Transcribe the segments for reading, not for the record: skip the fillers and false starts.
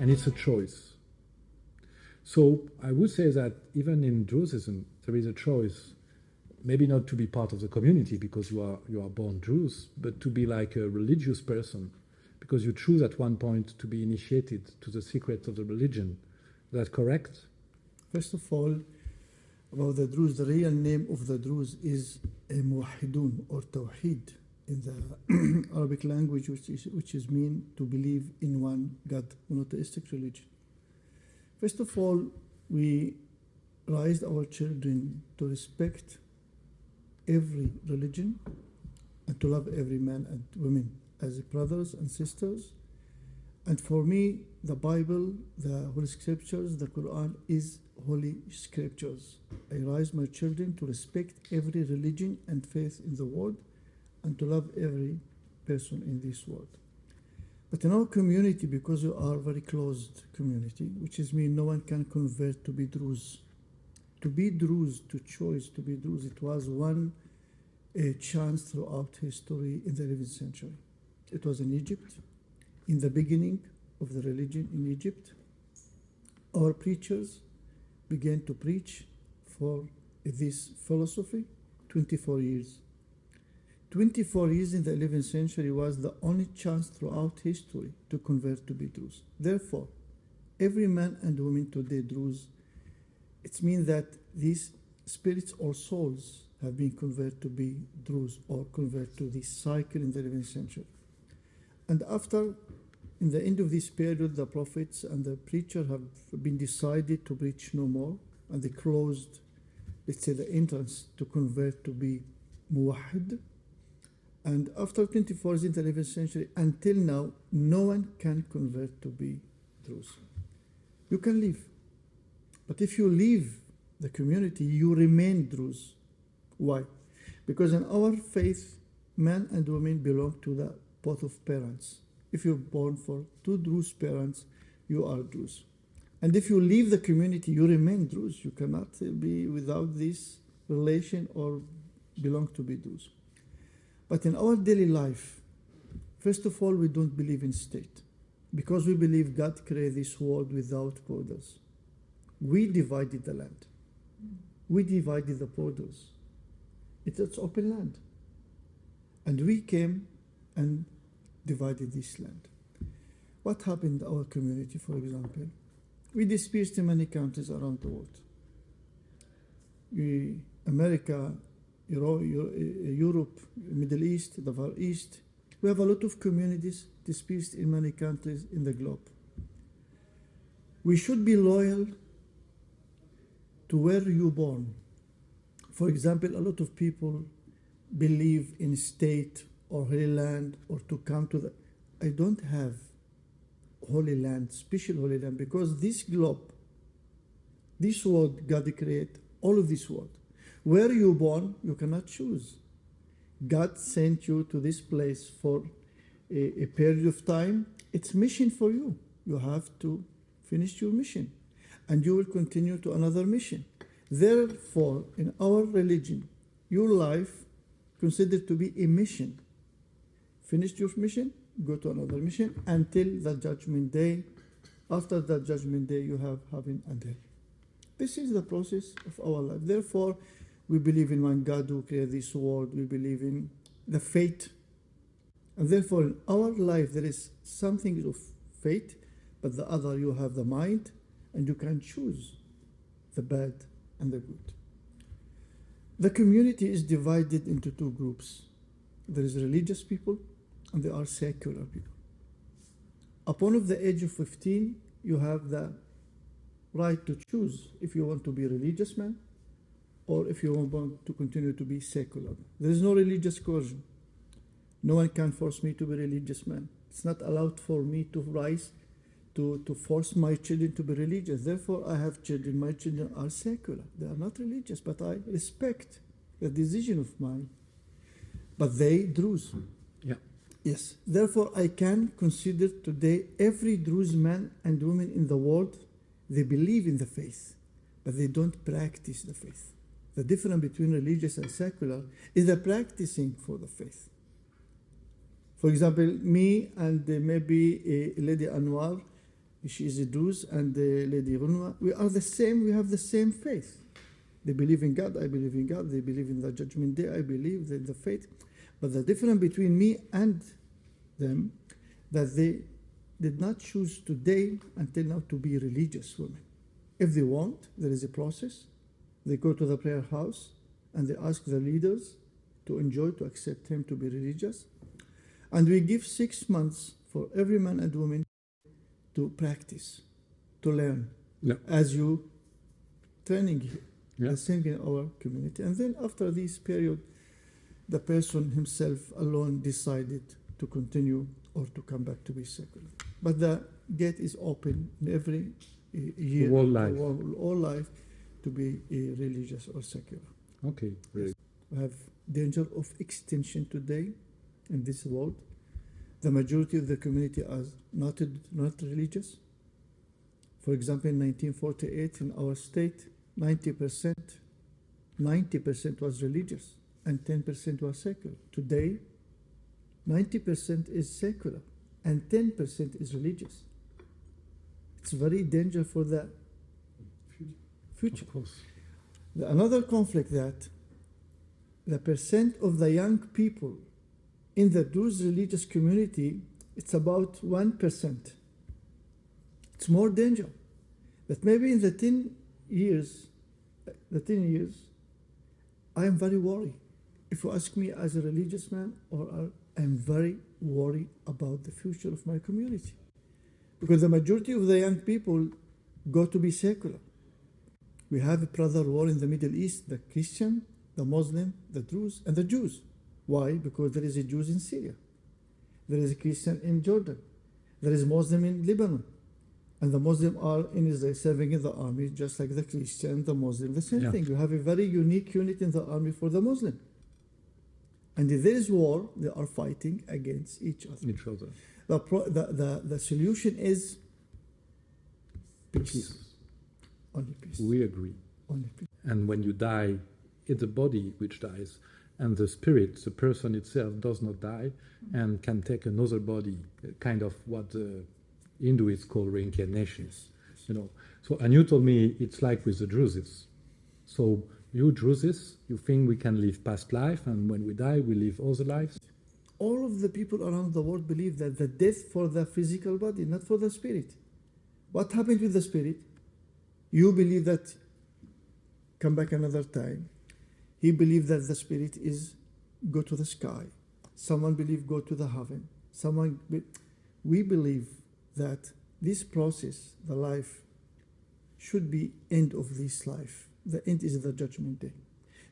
and it's a choice. So I would say that even in Druzism, there is a choice, maybe not to be part of the community because you are born Druze, but to be like a religious person, because you choose at one point to be initiated to the secrets of the religion. Is that correct? First of all, about the Druze, the real name of the Druze is Muwahidun or Tawheed in the Arabic language, which is mean to believe in one God, monotheistic religion. First of all, we raised our children to respect every religion and to love every man and women as brothers and sisters. And for me, the Bible, the Holy Scriptures, the Quran is Holy Scriptures. I raise my children to respect every religion and faith in the world and to love every person in this world. But in our community, because we are a very closed community, which is mean no one can convert to be Druze. To be Druze, to choose to be Druze, it was one chance throughout history in the 11th century. It was in Egypt, in the beginning of the religion in Egypt. Our preachers began to preach for this philosophy 24 years. 24 years in the 11th century was the only chance throughout history to convert to be Druze. Therefore, every man and woman today Druze, it means that these spirits or souls have been converted to be Druze or convert to this cycle in the 11th century. And after, in the end of this period, the prophets and the preacher have been decided to preach no more, and they closed, let's say, the entrance to convert to be Muwahid. And after 24 years in the 11th century, until now, no one can convert to be Druze. You can leave. But if you leave the community, you remain Druze. Why? Because in our faith, man and woman belong to the both of parents. If you're born for two Druze parents, you are Druze. And if you leave the community, you remain Druze. You cannot be without this relation or belong to be Druze. But in our daily life, first of all, we don't believe in state because we believe God created this world without borders. We divided the land. We divided the borders. It's open land. And we came and divided this land. What happened in our community, for example? We dispersed in many countries around the world. America, Europe, Middle East, the Far East. We have a lot of communities dispersed in many countries in the globe. We should be loyal to where you're born. For example, a lot of people believe in state or Holy Land or to come to the... I don't have Holy Land, special Holy Land, because this globe, this world, God created all of this world. Where you're born, you cannot choose. God sent you to this place for a period of time. It's mission for you. You have to finish your mission. And you will continue to another mission. Therefore, in our religion, your life considered to be a mission. Finished your mission, go to another mission until the judgment day. After the judgment day, you have heaven and hell. This is the process of our life. Therefore, we believe in one God who created this world. We believe in the fate. And therefore, in our life, there is something of fate, but the other, you have the mind, and you can choose the bad and the good. The community is divided into two groups. There is religious people, and there are secular people. Upon the age of 15, you have the right to choose if you want to be a religious man or if you want to continue to be secular. There is no religious coercion. No one can force me to be a religious man. It's not allowed for me to rise to force my children to be religious. Therefore, I have children. My children are secular. They are not religious, but I respect the decision of mine. But they Druze. Yeah. Yes. Therefore, I can consider today every Druze man and woman in the world, they believe in the faith, but they don't practice the faith. The difference between religious and secular is the practicing for the faith. For example, me and maybe Lady Anwar, She is a Druze, and Lady Roux, we are the same, we have the same faith. They believe in God, I believe in God. They believe in the judgment day, I believe in the faith. But the difference between me and them, that they did not choose today until now to be religious women. If they want, there is a process. They go to the prayer house and they ask the leaders to enjoy, to accept him to be religious. And we give 6 months for every man and woman to practice, to learn, as you training here. The same in our community. And then after this period, the person himself alone decided to continue or to come back to be secular. But the gate is open in every year, all life, to be religious or secular. Okay, great. We have danger of extinction today in this world. The majority of the community are not religious. For example, in 1948 in our state, 90% was religious and 10% was secular. Today, 90% is secular and 10% is religious. It's very dangerous for the future. Of course. Another conflict that the percent of the young people in the Druze religious community, it's about 1%. It's more dangerous. That maybe in the 10 years, I am very worried. If you ask me as a religious man, I'm very worried about the future of my community. Because the majority of the young people go to be secular. We have a brother war in the Middle East, the Christian, the Muslim, the Druze, and the Jews. Why? Because there is a Jews in Syria. There is a Christian in Jordan. There is Muslim in Lebanon. And the Muslims are in Israel serving in the army, just like the Christian, the Muslim, the same thing. You have a very unique unit in the army for the Muslim. And if there is war, they are fighting against each other. The solution is peace. Only peace. We agree. Only peace. And when you die, it's the body which dies, and the spirit, the person itself, does not die and can take another body, kind of what the Hindus call reincarnation. You know. So, and you told me it's like with the Druzes. So you Druzes, you think we can live past life, and when we die, we live other lives? All of the people around the world believe that the death for the physical body, not for the spirit. What happened with the spirit? You believe that come back another time. He believed that the spirit is go to the sky. Someone believe go to the heaven. We believe that this process, the life, should be end of this life. The end is the judgment day.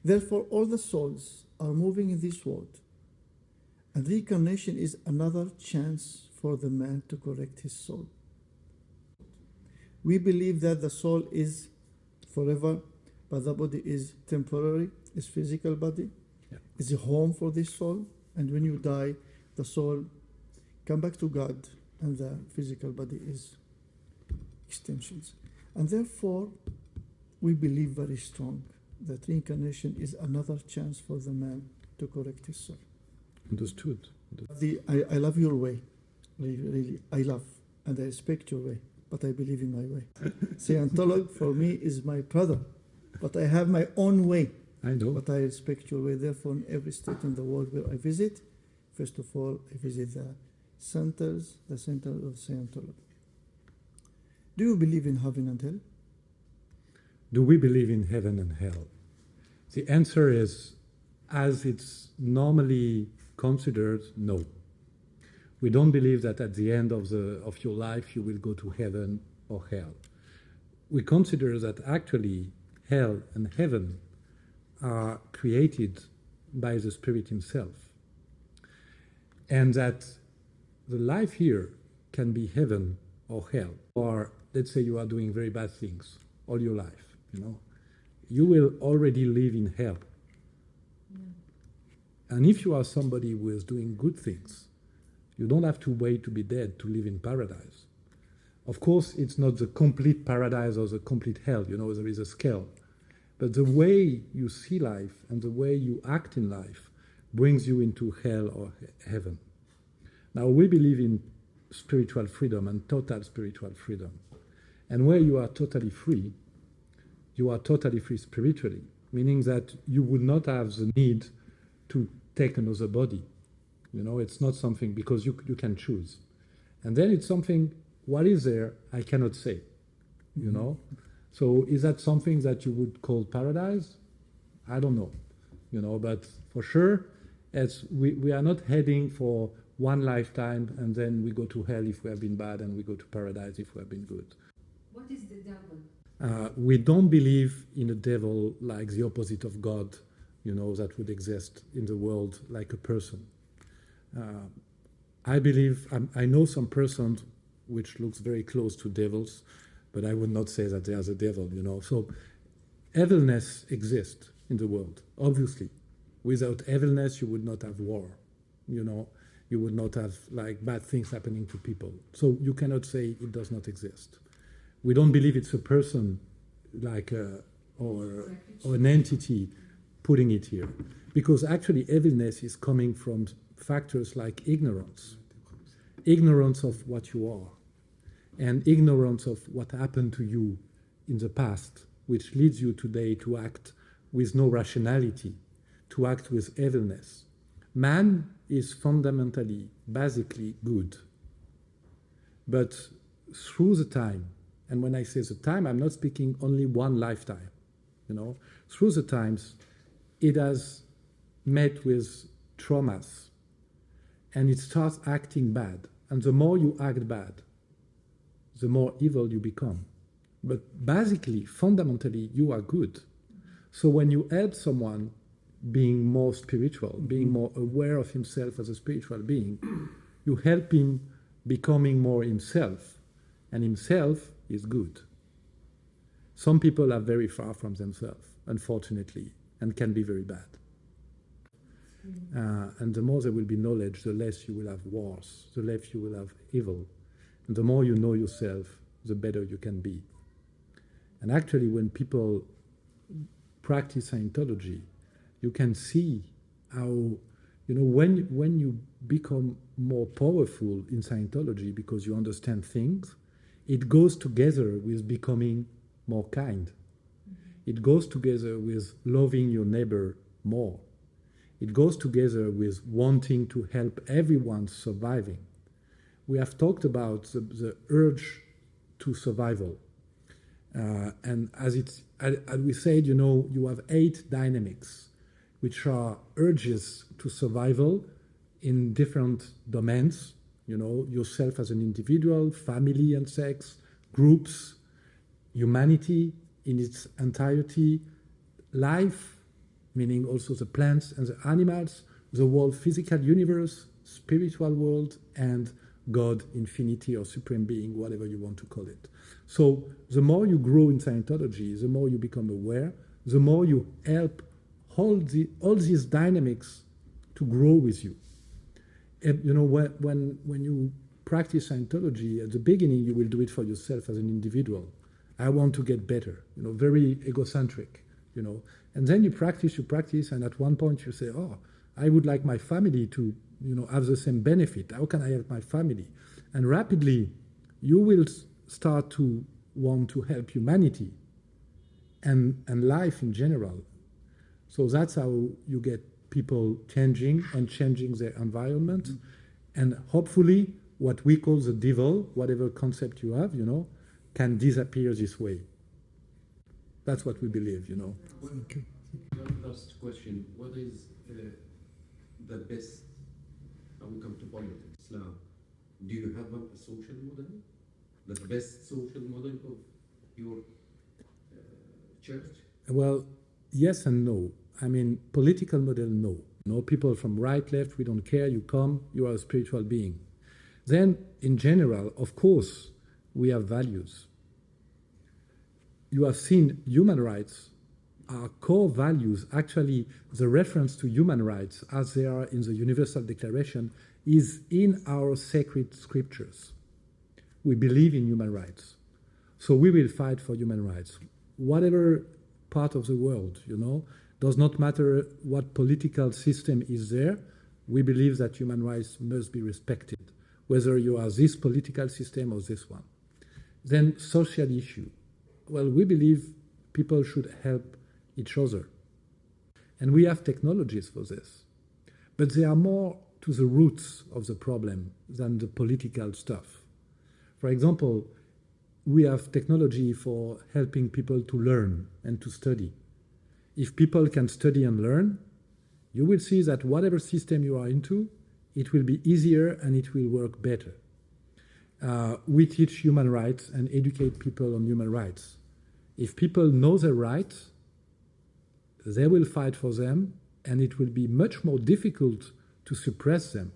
Therefore, all the souls are moving in this world. And reincarnation is another chance for the man to correct his soul. We believe that the soul is forever, but the body is temporary, is physical body, is a home for this soul. And when you die, the soul come back to God, and the physical body is extensions. And therefore, we believe very strong that reincarnation is another chance for the man to correct his soul. Understood. I love your way, really. I love and I respect your way, but I believe in my way. Scientology for me is my brother, but I have my own way. I know. But I respect your way. Therefore, in every state in the world where I visit, first of all, I visit the center of Scientology. Do you believe in heaven and hell? Do we believe in heaven and hell? The answer is, as it's normally considered, no. We don't believe that at the end of your life you will go to heaven or hell. We consider that actually hell and heaven are created by the Spirit himself, and that the life here can be heaven or hell. Or let's say you are doing very bad things all your life, you will already live in hell. And if you are somebody who is doing good things, you don't have to wait to be dead to live in paradise. Of course, it's not the complete paradise or the complete hell, there is a scale. But the way you see life and the way you act in life brings you into hell or heaven. Now, we believe in spiritual freedom and total spiritual freedom. And where you are totally free spiritually, meaning that you would not have the need to take another body. You know, it's not something, because you can choose. And then it's something, what is there, I cannot say, you know. So is that something that you would call paradise? I don't know, you know, but for sure, as we are not heading for one lifetime and then we go to hell if we have been bad and we go to paradise if we have been good. What is the devil? We don't believe in a devil like the opposite of God, you know, that would exist in the world like a person. I believe, I know some persons which looks very close to devils, but I would not say that they are the devil, you know. So evilness exists in the world, obviously. Without evilness, you would not have war, you know. You would not have like bad things happening to people. So you cannot say it does not exist. We don't believe it's a person like or an entity putting it here, because actually evilness is coming from factors like ignorance of what you are, and ignorance of what happened to you in the past, which leads you today to act with no rationality, to act with evilness. Man is fundamentally, basically good. But through the time, and when I say the time, I'm not speaking only one lifetime, you know, through the times, it has met with traumas, and it starts acting bad. And the more you act bad, the more evil you become. But basically, fundamentally, you are good. So when you help someone being more spiritual, being more aware of himself as a spiritual being, you help him becoming more himself, and himself is good. Some people are very far from themselves, unfortunately, and can be very bad. And the more there will be knowledge, the less you will have wars, the less you will have evil. And the more you know yourself, the better you can be. And actually, when people practice Scientology, you can see how, you know, when you become more powerful in Scientology because you understand things, it goes together with becoming more kind. It goes together with loving your neighbor more. It goes together with wanting to help everyone surviving. We have talked about the urge to survival. And as we said, you know, you have 8 dynamics, which are urges to survival in different domains, you know, yourself as an individual, family and sex, groups, humanity in its entirety, life, meaning also the plants and the animals, the whole physical universe, spiritual world, and God, infinity, or supreme being, whatever you want to call it. So the more you grow in Scientology, the more you become aware, the more you help all these dynamics to grow with you. And, you know, when you practice Scientology, at the beginning you will do it for yourself as an individual. I want to get better, you know, very egocentric, you know. And then you practice, and at one point you say, oh, I would like my family to, you know, have the same benefit. How can I help my family? And rapidly you will start to want to help humanity and life in general. So that's how you get people changing their environment. And hopefully what we call the devil, whatever concept you have, you know, can disappear this way. That's what we believe, you know. Okay. One last question. What is the best, when we come to politics now, do you have a social model? The best social model of your church? Well, yes and no. I mean, political model, no. No, people from right, left, we don't care. You come, you are a spiritual being. Then, in general, of course, we have values. You have seen human rights, our core values. Actually, the reference to human rights as they are in the Universal Declaration is in our sacred scriptures. We believe in human rights. So we will fight for human rights. Whatever part of the world, you know, does not matter what political system is there, we believe that human rights must be respected. whether you are this political system or this one. Then social issue. Well, we believe people should help each other. And we have technologies for this. But they are more to the roots of the problem than the political stuff. For example, we have technology for helping people to learn and to study. If people can study and learn, you will see that whatever system you are into, it will be easier and it will work better. We teach human rights and educate people on human rights. If people know their rights, they will fight for them, and it will be much more difficult to suppress them.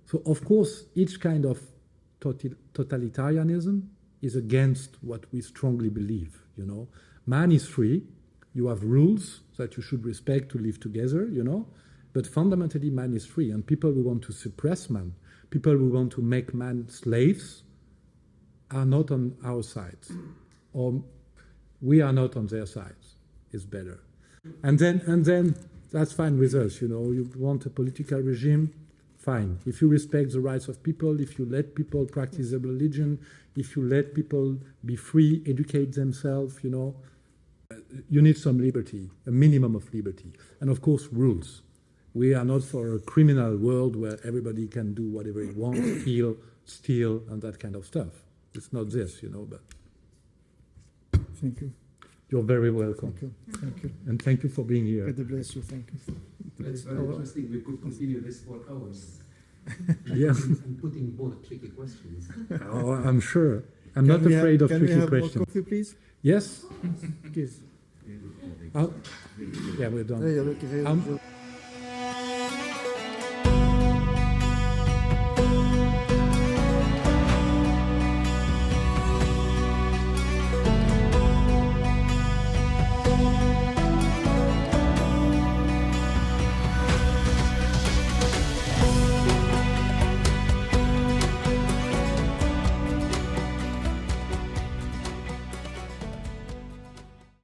So, of course, each kind of totalitarianism is against what we strongly believe. You know, man is free. You have rules that you should respect to live together. You know, but fundamentally, man is free, and people who want to suppress man, people who want to make man slaves, are not on our side, or we are not on their sides. Is better, and then that's fine with us. You know, you want a political regime, fine. If you respect the rights of people, if you let people practice their religion, if you let people be free, educate themselves, you know, you need some liberty, a minimum of liberty, and of course rules. We are not for a criminal world where everybody can do whatever he wants, steal, and that kind of stuff. It's not this, you know. But thank you. You're very welcome. Thank you. Thank you. And thank you for being here. God bless you. Thank you. That's very interesting. We could continue this for hours. Yeah. And putting more tricky questions. Oh, I'm sure. I'm not afraid of tricky questions. Can we have questions. more coffee, please? Yes? Please. Yeah, we're done. Hey, look, hey,